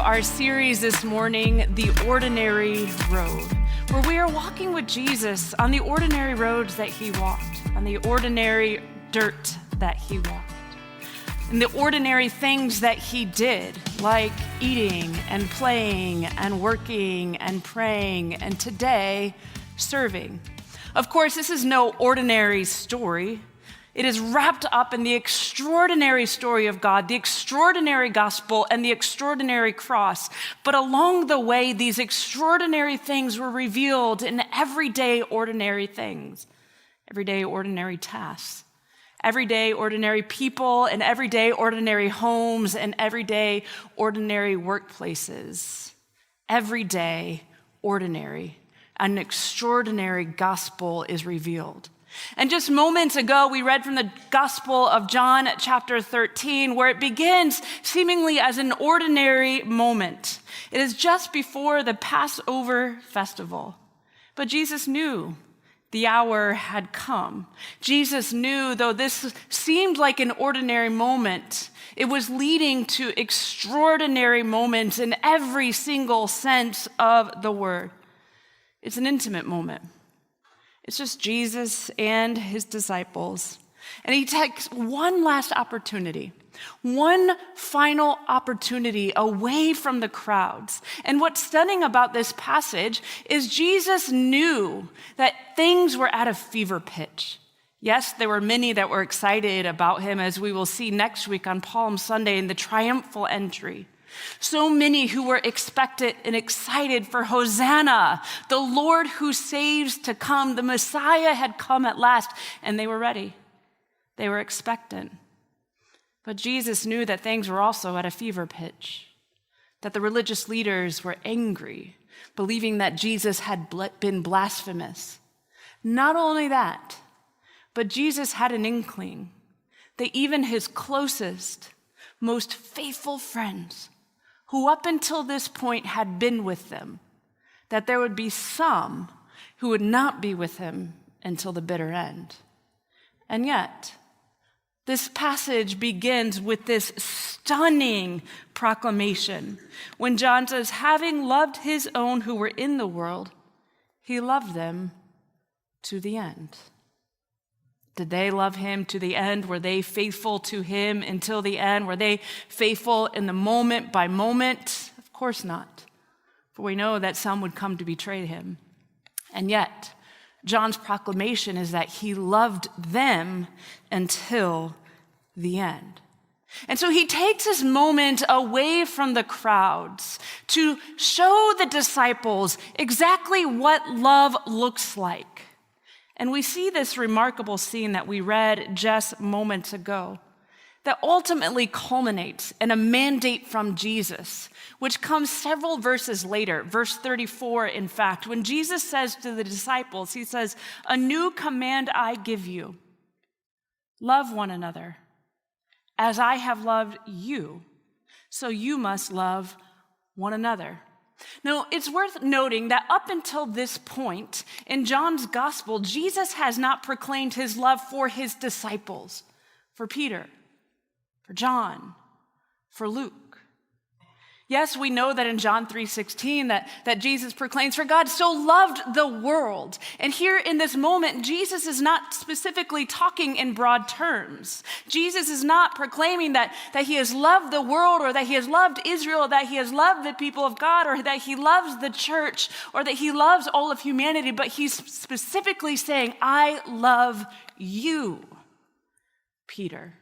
our series this morning, The Ordinary Road, where we are walking with Jesus on the ordinary roads that he walked, on the ordinary dirt that he walked, and the ordinary things that he did, like eating and playing and working and praying, and today, serving. Of course, this is no ordinary story. It is wrapped up in the extraordinary story of God, the extraordinary gospel, and the extraordinary cross. But along the way, these extraordinary things were revealed in everyday ordinary things, everyday ordinary tasks, everyday ordinary people, and everyday ordinary homes, and everyday ordinary workplaces. Everyday ordinary, an extraordinary gospel is revealed. And just moments ago, we read from the Gospel of John, chapter 13, where it begins seemingly as an ordinary moment. It is just before the Passover festival. But Jesus knew the hour had come. Jesus knew, though this seemed like an ordinary moment, it was leading to extraordinary moments in every single sense of the word. It's an intimate moment. It's just Jesus and his disciples. And he takes one last opportunity, one final opportunity away from the crowds. And what's stunning about this passage is Jesus knew that things were at a fever pitch. Yes, there were many that were excited about him, as we will see next week on Palm Sunday in the triumphal entry. So many who were expectant and excited for Hosanna, the Lord who saves to come. The Messiah had come at last, and they were ready. They were expectant. But Jesus knew that things were also at a fever pitch, that the religious leaders were angry, believing that Jesus had been blasphemous. Not only that, but Jesus had an inkling that even his closest, most faithful friends, who up until this point had been with them, that there would be some who would not be with him until the bitter end. And yet, this passage begins with this stunning proclamation when John says, having loved his own who were in the world, he loved them to the end. Did they love him to the end? Were they faithful to him until the end? Were they faithful in the moment by moment? Of course not. For we know that some would come to betray him. And yet, John's proclamation is that he loved them until the end. And so he takes this moment away from the crowds to show the disciples exactly what love looks like. And we see this remarkable scene that we read just moments ago that ultimately culminates in a mandate from Jesus, which comes several verses later, verse 34, in fact, when Jesus says to the disciples, he says, "A new command I give you, love one another. As I have loved you, so you must love one another." Now, it's worth noting that up until this point in John's gospel, Jesus has not proclaimed his love for his disciples, for Peter, for John, for Luke. Yes, we know that in John 3:16 that Jesus proclaims, for God so loved the world. And here in this moment, Jesus is not specifically talking in broad terms. Jesus is not proclaiming that he has loved the world, or that he has loved Israel, or that he has loved the people of God, or that he loves the church, or that he loves all of humanity, but he's specifically saying, I love you, Peter.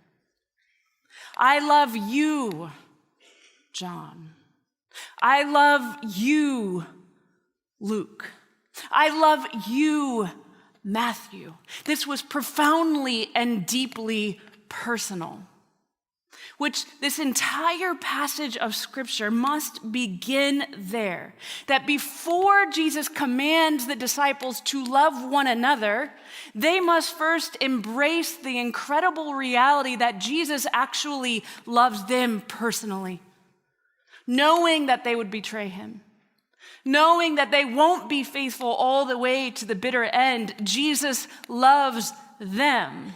I love you, John. I love you, Luke. I love you, Matthew. This was profoundly and deeply personal, which this entire passage of Scripture must begin there. That before Jesus commands the disciples to love one another, they must first embrace the incredible reality that Jesus actually loves them personally. Knowing that they would betray him, knowing that they won't be faithful all the way to the bitter end, Jesus loves them.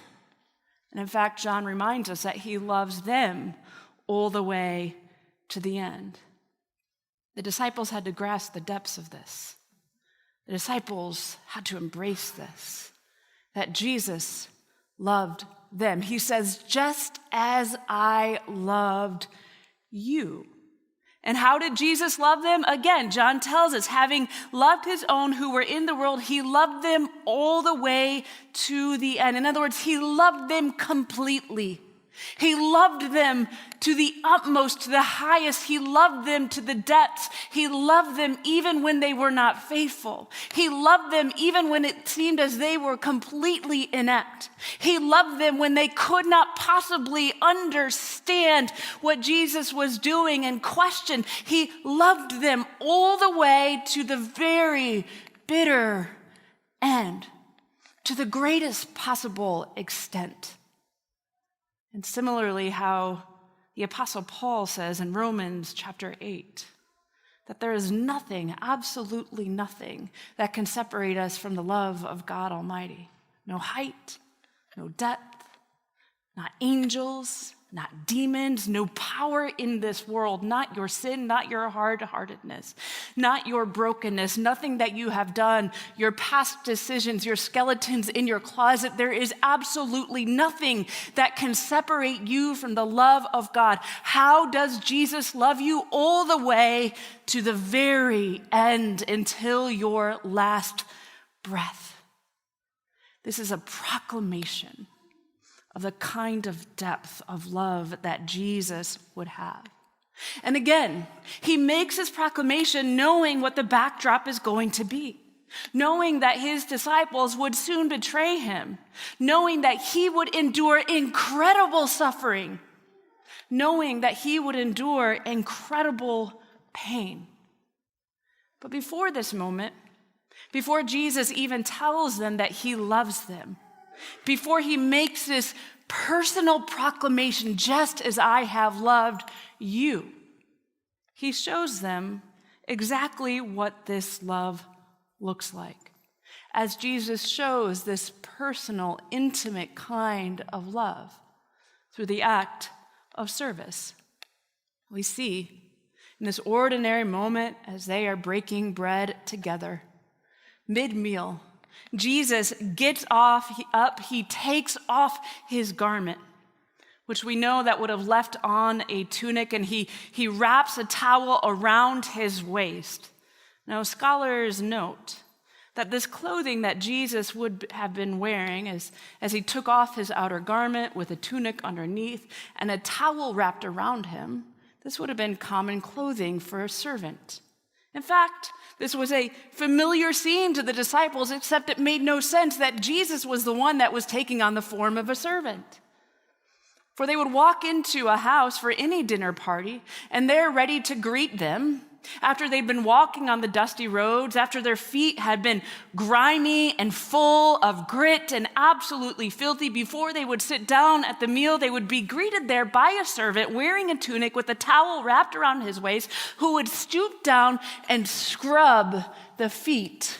And in fact, John reminds us that he loves them all the way to the end. The disciples had to grasp the depths of this. The disciples had to embrace this, that Jesus loved them. He says, just as I loved you. And how did Jesus love them? Again, John tells us, having loved his own who were in the world, he loved them all the way to the end. In other words, he loved them completely. He loved them to the utmost, to the highest. He loved them to the depths. He loved them even when they were not faithful. He loved them even when it seemed as they were completely inept. He loved them when they could not possibly understand what Jesus was doing and questioned. He loved them all the way to the very bitter end, to the greatest possible extent. And similarly, how the Apostle Paul says in Romans chapter 8, that there is nothing, absolutely nothing, that can separate us from the love of God Almighty. No height, no depth, not angels, not demons, no power in this world, not your sin, not your hard-heartedness, not your brokenness, nothing that you have done, your past decisions, your skeletons in your closet. There is absolutely nothing that can separate you from the love of God. How does Jesus love you? All the way to the very end, until your last breath. This is a proclamation of the kind of depth of love that Jesus would have. And again, he makes his proclamation knowing what the backdrop is going to be, knowing that his disciples would soon betray him, knowing that he would endure incredible suffering, knowing that he would endure incredible pain. But before this moment, before Jesus even tells them that he loves them, before he makes this personal proclamation, just as I have loved you, he shows them exactly what this love looks like. As Jesus shows this personal, intimate kind of love through the act of service. We see in this ordinary moment as they are breaking bread together, mid-meal, Jesus gets up, he takes off his garment, which we know that would have left on a tunic, and he wraps a towel around his waist. Now, scholars note that this clothing that Jesus would have been wearing as he took off his outer garment with a tunic underneath and a towel wrapped around him, this would have been common clothing for a servant. In fact, this was a familiar scene to the disciples, except it made no sense that Jesus was the one that was taking on the form of a servant. For they would walk into a house for any dinner party, and they're ready to greet them after they'd been walking on the dusty roads, after their feet had been grimy and full of grit and absolutely filthy. Before they would sit down at the meal, they would be greeted there by a servant wearing a tunic with a towel wrapped around his waist, who would stoop down and scrub the feet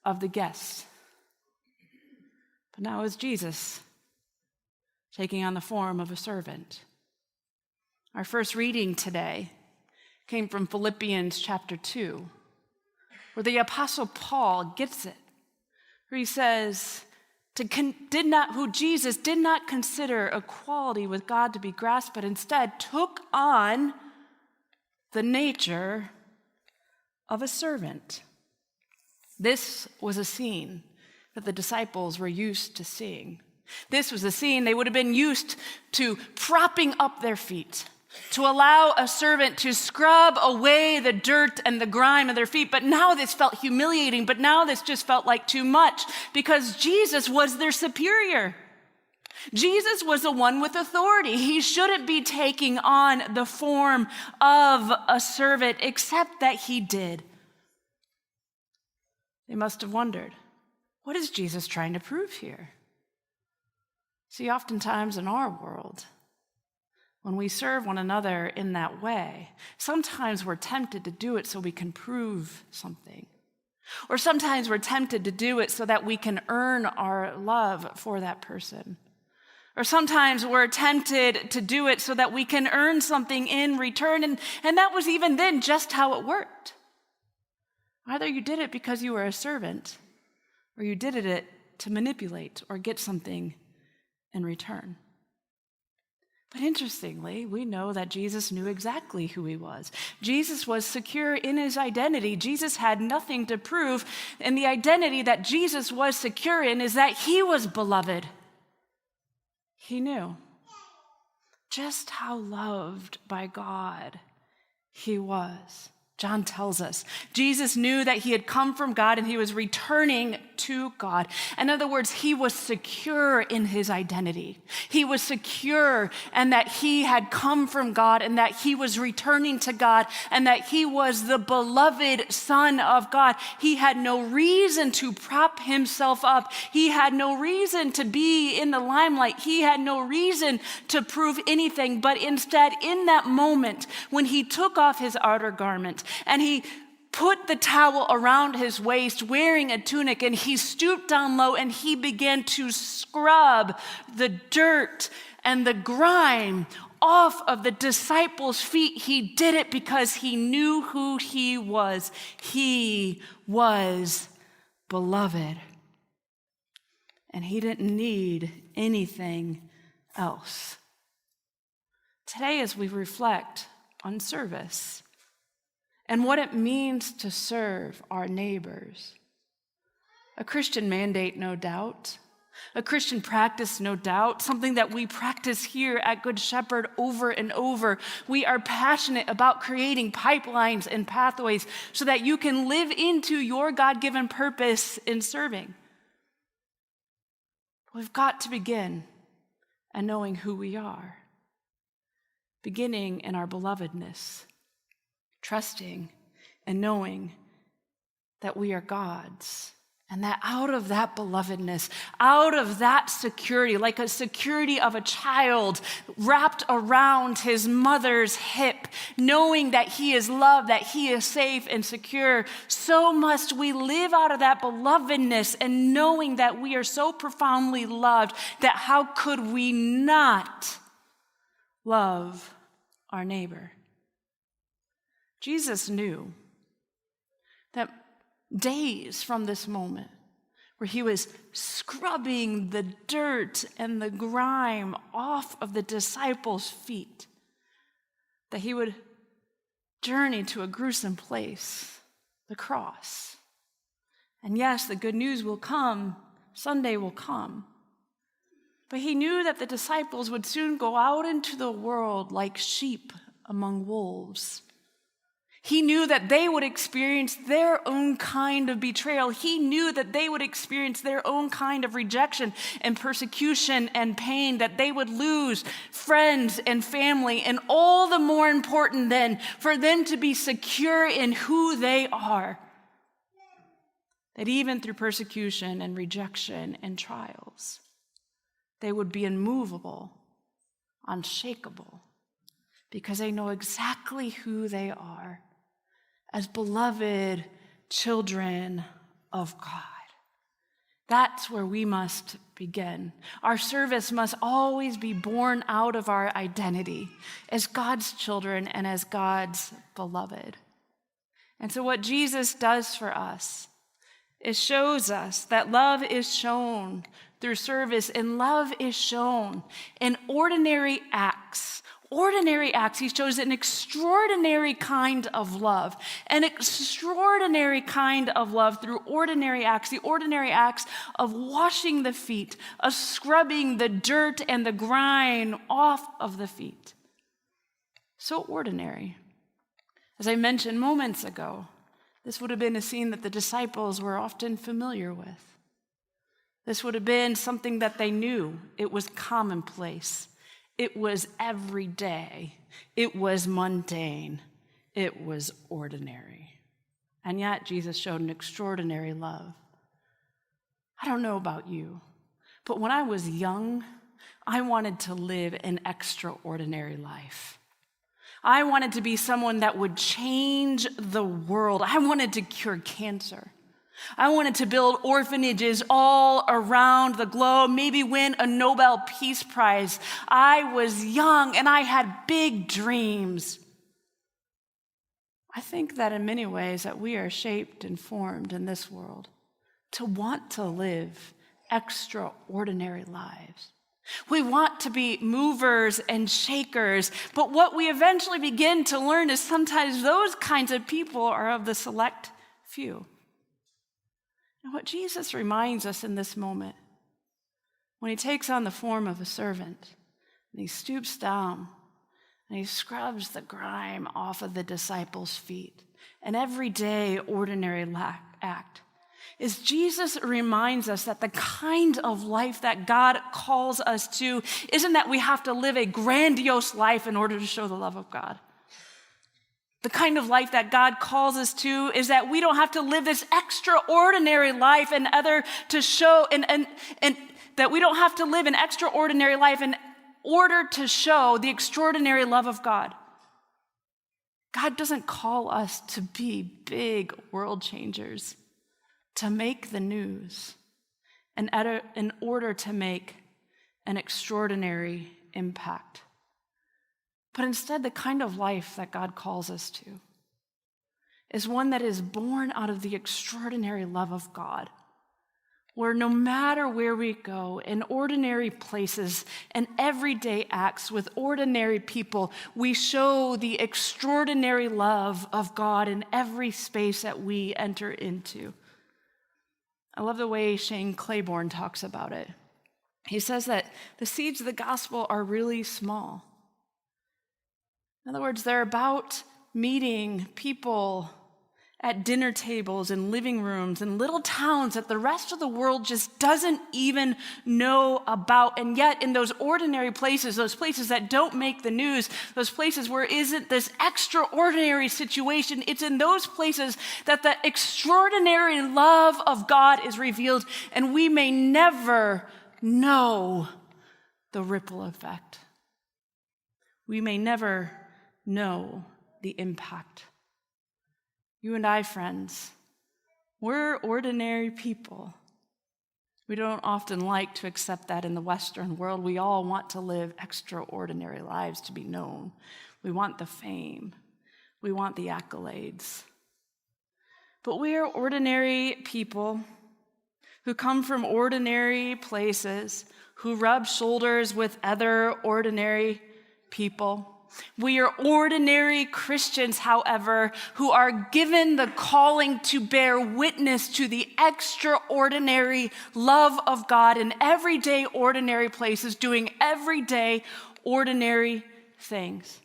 of the guests. But now it's Jesus taking on the form of a servant. Our first reading today came from Philippians chapter 2, where the Apostle Paul gets it, where he says, who Jesus did not consider equality with God to be grasped, but instead took on the nature of a servant. This was a scene that the disciples were used to seeing. This was a scene they would have been used to propping up their feet, to allow a servant to scrub away the dirt and the grime of their feet. But now this felt humiliating, but now this just felt like too much, because Jesus was their superior. Jesus was the one with authority. He shouldn't be taking on the form of a servant, except that he did. They must have wondered, what is Jesus trying to prove here? See, oftentimes in our world, when we serve one another in that way, sometimes we're tempted to do it so we can prove something. Or sometimes we're tempted to do it so that we can earn our love for that person. Or sometimes we're tempted to do it so that we can earn something in return. And that was even then just how it worked. Either you did it because you were a servant, or you did it to manipulate or get something in return. But interestingly, we know that Jesus knew exactly who he was. Jesus was secure in his identity. Jesus had nothing to prove. And the identity that Jesus was secure in is that he was beloved. He knew just how loved by God he was. John tells us Jesus knew that he had come from God and he was returning to God. In other words, he was secure in his identity. He was secure and that he had come from God and that he was returning to God and that he was the beloved Son of God. He had no reason to prop himself up. He had no reason to be in the limelight. He had no reason to prove anything, but instead in that moment when he took off his outer garment and he put the towel around his waist, wearing a tunic, and he stooped down low and he began to scrub the dirt and the grime off of the disciples' feet. He did it because he knew who he was. He was beloved. And he didn't need anything else. Today, as we reflect on service, and what it means to serve our neighbors. A Christian mandate, no doubt. A Christian practice, no doubt. Something that we practice here at Good Shepherd over and over. We are passionate about creating pipelines and pathways so that you can live into your God-given purpose in serving. We've got to begin at knowing who we are. Beginning in our belovedness. Trusting and knowing that we are God's, and that out of that belovedness, out of that security, like a security of a child wrapped around his mother's hip, knowing that he is loved, that he is safe and secure, so must we live out of that belovedness and knowing that we are so profoundly loved that how could we not love our neighbor? Jesus knew that days from this moment where he was scrubbing the dirt and the grime off of the disciples' feet, that he would journey to a gruesome place, the cross. And yes, the good news will come, Sunday will come. But he knew that the disciples would soon go out into the world like sheep among wolves. He knew that they would experience their own kind of betrayal. He knew that they would experience their own kind of rejection and persecution and pain, that they would lose friends and family, and all the more important then for them to be secure in who they are. That even through persecution and rejection and trials, they would be immovable, unshakable, because they know exactly who they are as beloved children of God. That's where we must begin. Our service must always be born out of our identity as God's children and as God's beloved. And so what Jesus does for us is shows us that love is shown through service, and love is shown in ordinary acts. Ordinary acts. He shows an extraordinary kind of love. An extraordinary kind of love through ordinary acts. The ordinary acts of washing the feet, of scrubbing the dirt and the grime off of the feet. So ordinary. As I mentioned moments ago, this would have been a scene that the disciples were often familiar with. This would have been something that they knew. It was commonplace. It was everyday. It was mundane. It was ordinary. And yet Jesus showed an extraordinary love. I don't know about you, but when I was young, I wanted to live an extraordinary life. I wanted to be someone that would change the world. I wanted to cure cancer. I wanted to build orphanages all around the globe, maybe win a Nobel Peace Prize. I was young and I had big dreams. I think that in many ways that we are shaped and formed in this world to want to live extraordinary lives. We want to be movers and shakers, but what we eventually begin to learn is sometimes those kinds of people are of the select few. And what Jesus reminds us in this moment, when he takes on the form of a servant, and he stoops down, and he scrubs the grime off of the disciples' feet, an everyday, ordinary act, is Jesus reminds us that the kind of life that God calls us to isn't that we have to live a grandiose life in order to show the love of God. The kind of life that God calls us to is that we don't have to live this extraordinary life and that we don't have to live an extraordinary life in order to show the extraordinary love of God. God doesn't call us to be big world changers, to make the news, in order to make an extraordinary impact. But instead, the kind of life that God calls us to is one that is born out of the extraordinary love of God, where no matter where we go, in ordinary places and everyday acts with ordinary people, we show the extraordinary love of God in every space that we enter into. I love the way Shane Claiborne talks about it. He says that the seeds of the gospel are really small. In other words, they're about meeting people at dinner tables and living rooms in little towns that the rest of the world just doesn't even know about. And yet in those ordinary places, those places that don't make the news, those places where isn't this extraordinary situation, it's in those places that the extraordinary love of God is revealed, and we may never know the ripple effect. We may never know the impact. You and I, friends, we're ordinary people. We don't often like to accept that in the Western world. We all want to live extraordinary lives to be known. We want the fame. We want the accolades. But we are ordinary people who come from ordinary places, who rub shoulders with other ordinary people. We are ordinary Christians, however, who are given the calling to bear witness to the extraordinary love of God in everyday, ordinary places, doing everyday, ordinary things.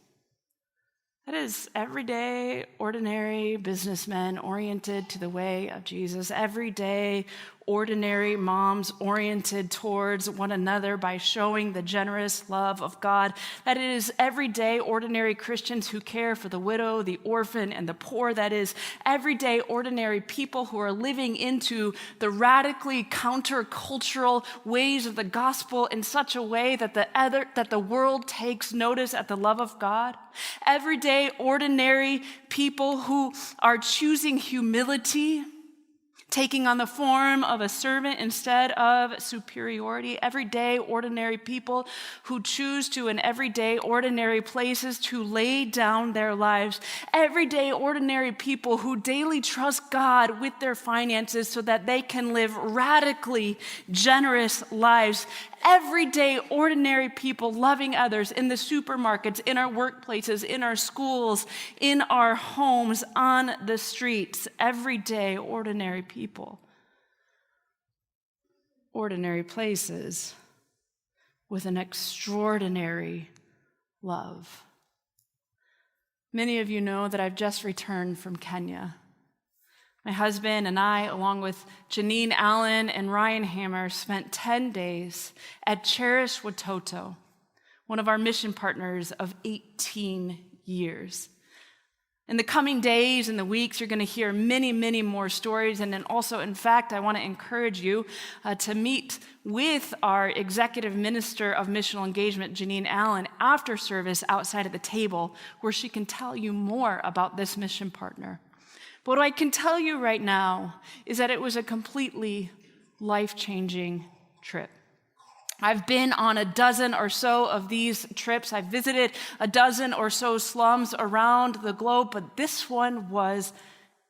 That is, everyday, ordinary businessmen oriented to the way of Jesus, everyday, ordinary moms oriented towards one another by showing the generous love of God. That is, everyday, ordinary Christians who care for the widow, the orphan, and the poor. That is, everyday, ordinary people who are living into the radically countercultural ways of the gospel in such a way that the world takes notice at the love of God. Everyday, ordinary people who are choosing humility, taking on the form of a servant instead of superiority. Everyday, ordinary people who choose to, in everyday, ordinary places, to lay down their lives. Everyday, ordinary people who daily trust God with their finances so that they can live radically generous lives. Everyday, ordinary people loving others in the supermarkets, in our workplaces, in our schools, in our homes, on the streets. Everyday, ordinary people. Ordinary places with an extraordinary love. Many of you know that I've just returned from Kenya. My husband and I, along with Janine Allen and Ryan Hammer, spent 10 days at Cherish Watoto, one of our mission partners of 18 years. In the coming days and the weeks, you're going to hear many, many more stories. And then also, in fact, I want to encourage you to meet with our executive minister of missional engagement, Janine Allen, after service outside at the table, where she can tell you more about this mission partner. But what I can tell you right now is that it was a completely life-changing trip. I've been on a dozen or so of these trips. I've visited a dozen or so slums around the globe, but this one was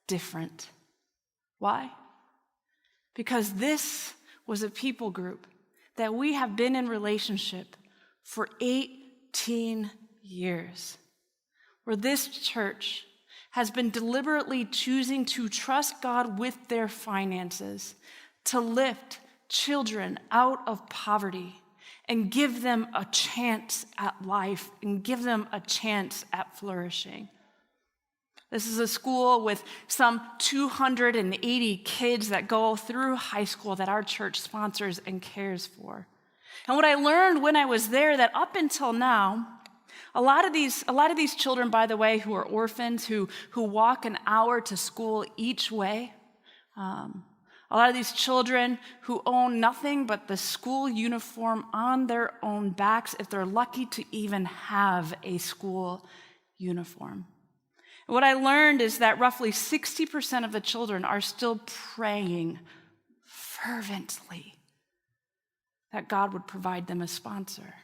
different. Why? Because this was a people group that we have been in relationship for 18 years, where this church has been deliberately choosing to trust God with their finances, to lift children out of poverty and give them a chance at life and give them a chance at flourishing. This is a school with some 280 kids that go through high school that our church sponsors and cares for. And what I learned when I was there, that up until now, a lot of these children, by the way, who are orphans, who walk an hour to school each way, a lot of these children who own nothing but the school uniform on their own backs, if they're lucky to even have a school uniform. And what I learned is that roughly 60% of the children are still praying fervently that God would provide them a sponsor.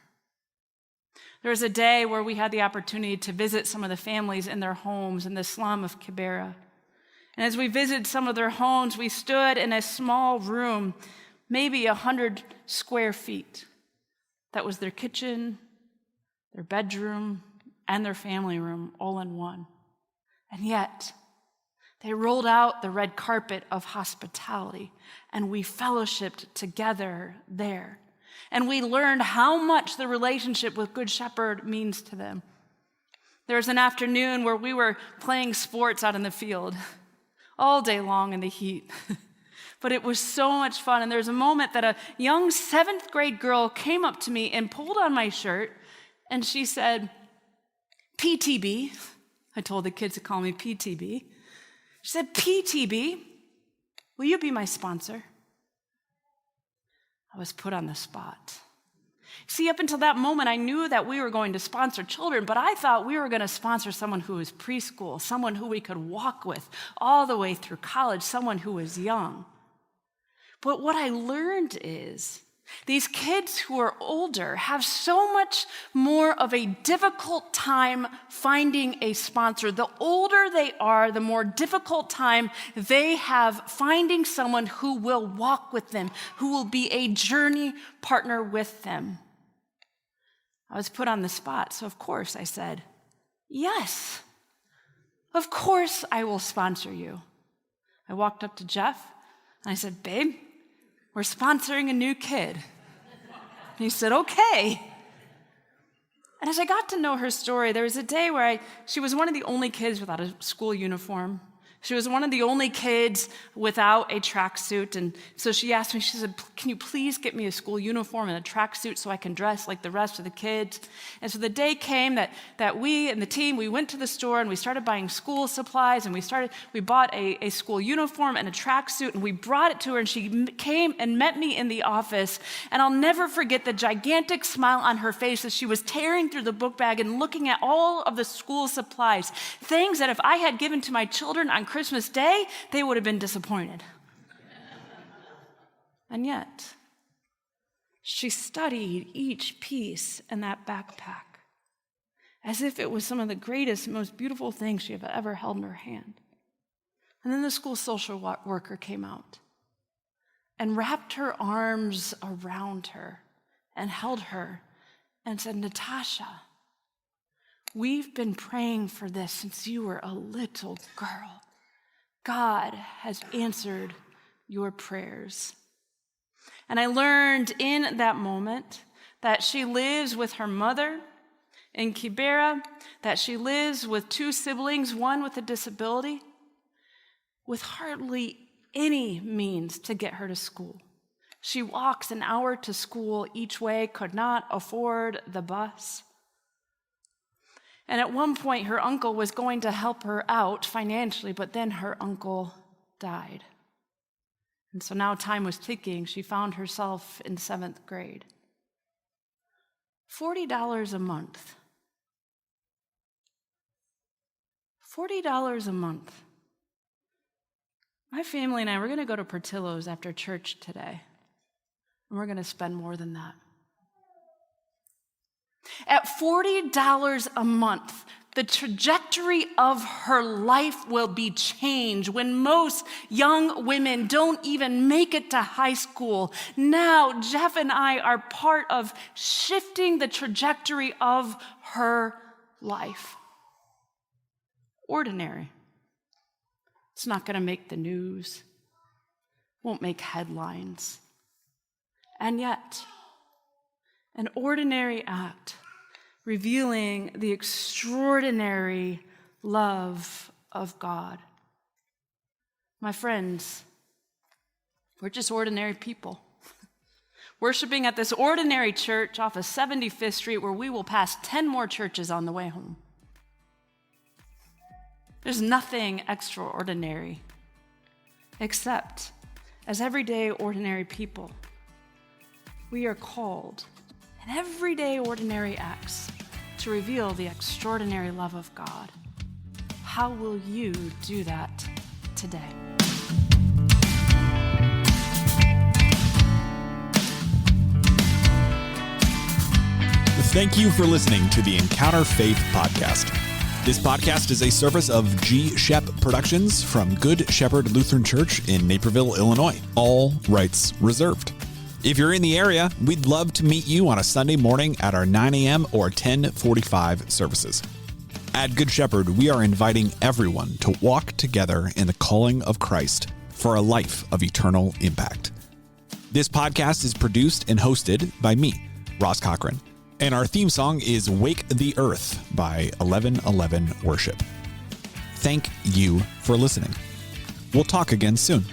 There was a day where we had the opportunity to visit some of the families in their homes in the slum of Kibera. And as we visited some of their homes, we stood in a small room, maybe 100 square feet. That was their kitchen, their bedroom, and their family room all in one. And yet, they rolled out the red carpet of hospitality, and we fellowshiped together there. And we learned how much the relationship with Good Shepherd means to them. There was an afternoon where we were playing sports out in the field all day long in the heat. But it was so much fun. And there was a moment that a young 7th grade girl came up to me and pulled on my shirt, and she said, "PTB." I told the kids to call me PTB. She said, "PTB, will you be my sponsor?" I was put on the spot. See, up until that moment, I knew that we were going to sponsor children, but I thought we were going to sponsor someone who was preschool, someone who we could walk with all the way through college, someone who was young. But what I learned is these kids who are older have so much more of a difficult time finding a sponsor. The older they are, the more difficult time they have finding someone who will walk with them, who will be a journey partner with them. I was put on the spot, so of course I said, "Yes, of course I will sponsor you." I walked up to Jeff and I said, "Babe, we're sponsoring a new kid." And he said, "Okay." And as I got to know her story, there was a day where she was one of the only kids without a school uniform. She was one of the only kids without a tracksuit. And so she asked me, she said, "Can you please get me a school uniform and a tracksuit so I can dress like the rest of the kids?" And so the day came that we and the team, we went to the store and we started buying school supplies, and we bought a school uniform and a tracksuit, and we brought it to her, and she came and met me in the office. And I'll never forget the gigantic smile on her face as she was tearing through the book bag and looking at all of the school supplies, things that if I had given to my children on Christmas Day, they would have been disappointed. And yet, she studied each piece in that backpack as if it was some of the greatest, most beautiful things she had ever held in her hand. And then the school social worker came out and wrapped her arms around her and held her and said, "Natasha, we've been praying for this since you were a little girl. God has answered your prayers." And I learned in that moment that she lives with her mother in Kibera, that she lives with 2 siblings, one with a disability, with hardly any means to get her to school. She walks an hour to school each way, could not afford the bus. And at one point, her uncle was going to help her out financially, but then her uncle died. And so now time was ticking. She found herself in 7th grade. $40 a month. $40 a month My family and I, we're going to go to Portillo's after church today. And we're going to spend more than that. At $40 a month, the trajectory of her life will be changed. When most young women don't even make it to high school, now Jeff and I are part of shifting the trajectory of her life. Ordinary. It's not going to make the news, won't make headlines. And yet, an ordinary act revealing the extraordinary love of God. My friends, we're just ordinary people, worshiping at this ordinary church off of 75th Street where we will pass 10 more churches on the way home. There's nothing extraordinary, except as everyday ordinary people, we are called in everyday ordinary acts to reveal the extraordinary love of God. How will you do that today? Thank you for listening to the Encounter Faith podcast. This podcast is a service of G. Shep Productions from Good Shepherd Lutheran Church in Naperville, Illinois. All rights reserved. If you're in the area, we'd love to meet you on a Sunday morning at our 9 a.m. or 10:45 services. At Good Shepherd, we are inviting everyone to walk together in the calling of Christ for a life of eternal impact. This podcast is produced and hosted by me, Ross Cochran. And our theme song is Wake the Earth by 1111 Worship. Thank you for listening. We'll talk again soon.